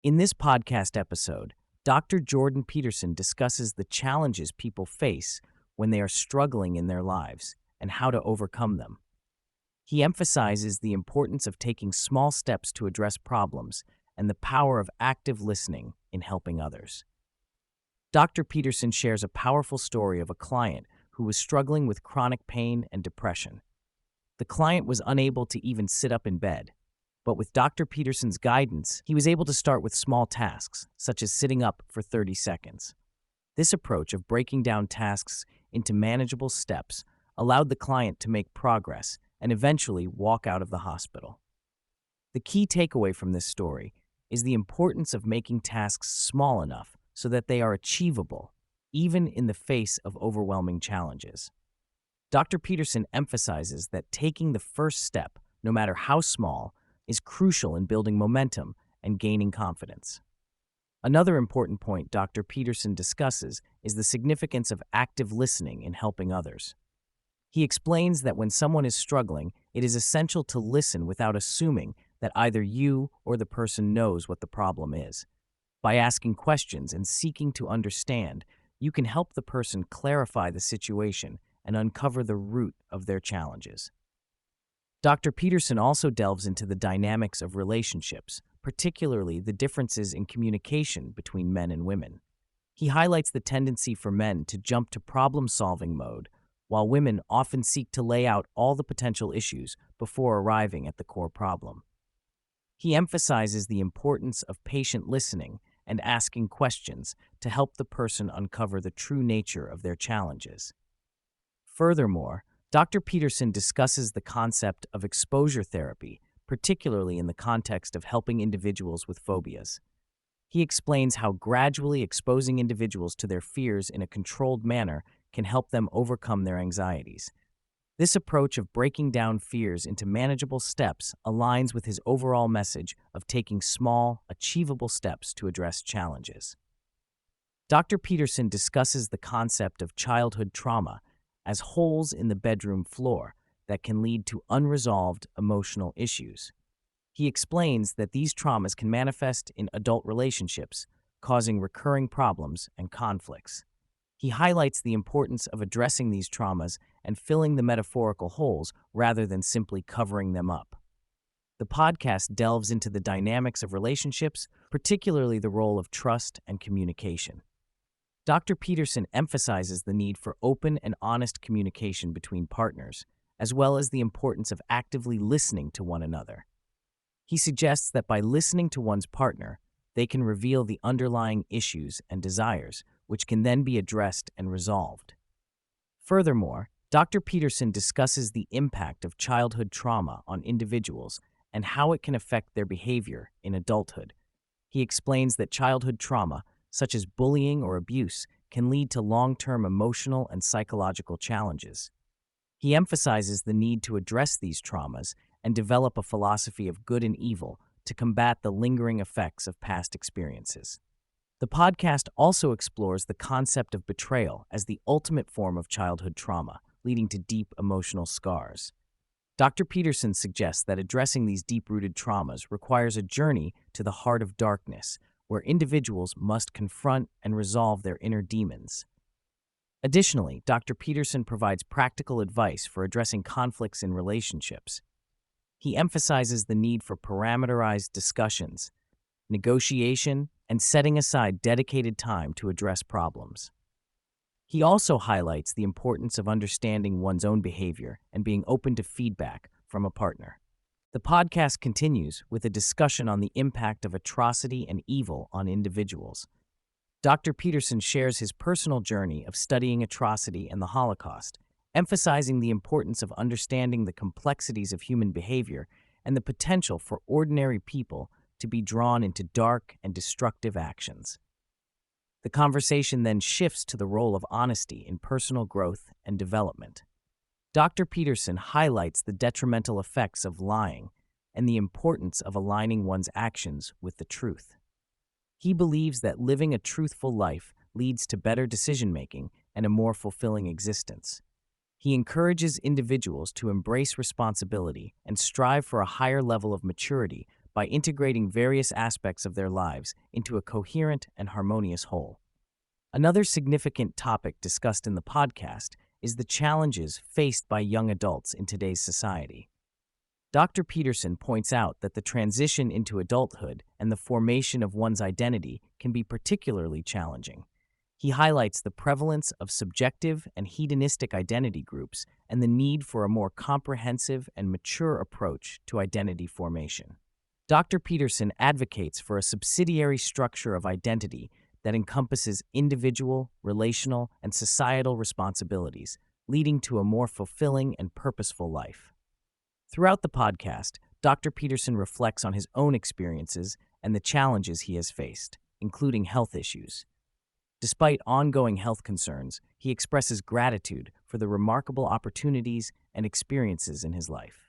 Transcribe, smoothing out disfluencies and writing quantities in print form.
In this podcast episode, Dr. Jordan Peterson discusses the challenges people face when they are struggling in their lives and how to overcome them. He emphasizes the importance of taking small steps to address problems and the power of active listening in helping others. Dr. Peterson shares a powerful story of a client who was struggling with chronic pain and depression. The client was unable to even sit up in bed, but with Dr. Peterson's guidance, he was able to start with small tasks, such as sitting up for 30 seconds. This approach of breaking down tasks into manageable steps allowed the client to make progress and eventually walk out of the hospital. The key takeaway from this story is the importance of making tasks small enough so that they are achievable, even in the face of overwhelming challenges. Dr. Peterson emphasizes that taking the first step, no matter how small, is crucial in building momentum and gaining confidence. Another important point Dr. Peterson discusses is the significance of active listening in helping others. He explains that when someone is struggling, it is essential to listen without assuming that either you or the person knows what the problem is. By asking questions and seeking to understand, you can help the person clarify the situation and uncover the root of their challenges. Dr. Peterson also delves into the dynamics of relationships, particularly the differences in communication between men and women. He highlights the tendency for men to jump to problem-solving mode, while women often seek to lay out all the potential issues before arriving at the core problem. He emphasizes the importance of patient listening and asking questions to help the person uncover the true nature of their challenges. Furthermore, Dr. Peterson discusses the concept of exposure therapy, particularly in the context of helping individuals with phobias. He explains how gradually exposing individuals to their fears in a controlled manner can help them overcome their anxieties. This approach of breaking down fears into manageable steps aligns with his overall message of taking small, achievable steps to address challenges. Dr. Peterson discusses the concept of childhood trauma as holes in the bedroom floor that can lead to unresolved emotional issues. He explains that these traumas can manifest in adult relationships, causing recurring problems and conflicts. He highlights the importance of addressing these traumas and filling the metaphorical holes rather than simply covering them up. The podcast delves into the dynamics of relationships, particularly the role of trust and communication. Dr. Peterson emphasizes the need for open and honest communication between partners, as well as the importance of actively listening to one another. He suggests that by listening to one's partner, they can reveal the underlying issues and desires, which can then be addressed and resolved. Furthermore, Dr. Peterson discusses the impact of childhood trauma on individuals and how it can affect their behavior in adulthood. He explains that childhood trauma, such as bullying or abuse, can lead to long-term emotional and psychological challenges. He emphasizes the need to address these traumas and develop a philosophy of good and evil to combat the lingering effects of past experiences. The podcast also explores the concept of betrayal as the ultimate form of childhood trauma, leading to deep emotional scars. Dr. Peterson suggests that addressing these deep-rooted traumas requires a journey to the heart of darkness, where individuals must confront and resolve their inner demons. Additionally, Dr. Peterson provides practical advice for addressing conflicts in relationships. He emphasizes the need for parameterized discussions, negotiation, and setting aside dedicated time to address problems. He also highlights the importance of understanding one's own behavior and being open to feedback from a partner. The podcast continues with a discussion on the impact of atrocity and evil on individuals. Dr. Peterson shares his personal journey of studying atrocity and the Holocaust, emphasizing the importance of understanding the complexities of human behavior and the potential for ordinary people to be drawn into dark and destructive actions. The conversation then shifts to the role of honesty in personal growth and development. Dr. Peterson highlights the detrimental effects of lying and the importance of aligning one's actions with the truth. He believes that living a truthful life leads to better decision-making and a more fulfilling existence. He encourages individuals to embrace responsibility and strive for a higher level of maturity by integrating various aspects of their lives into a coherent and harmonious whole. Another significant topic discussed in the podcast is the challenges faced by young adults in today's society. Dr. Peterson points out that the transition into adulthood and the formation of one's identity can be particularly challenging. He highlights the prevalence of subjective and hedonistic identity groups and the need for a more comprehensive and mature approach to identity formation. Dr. Peterson advocates for a subsidiary structure of identity that encompasses individual, relational, and societal responsibilities, leading to a more fulfilling and purposeful life. Throughout the podcast, Dr. Peterson reflects on his own experiences and the challenges he has faced, including health issues. Despite ongoing health concerns, he expresses gratitude for the remarkable opportunities and experiences in his life.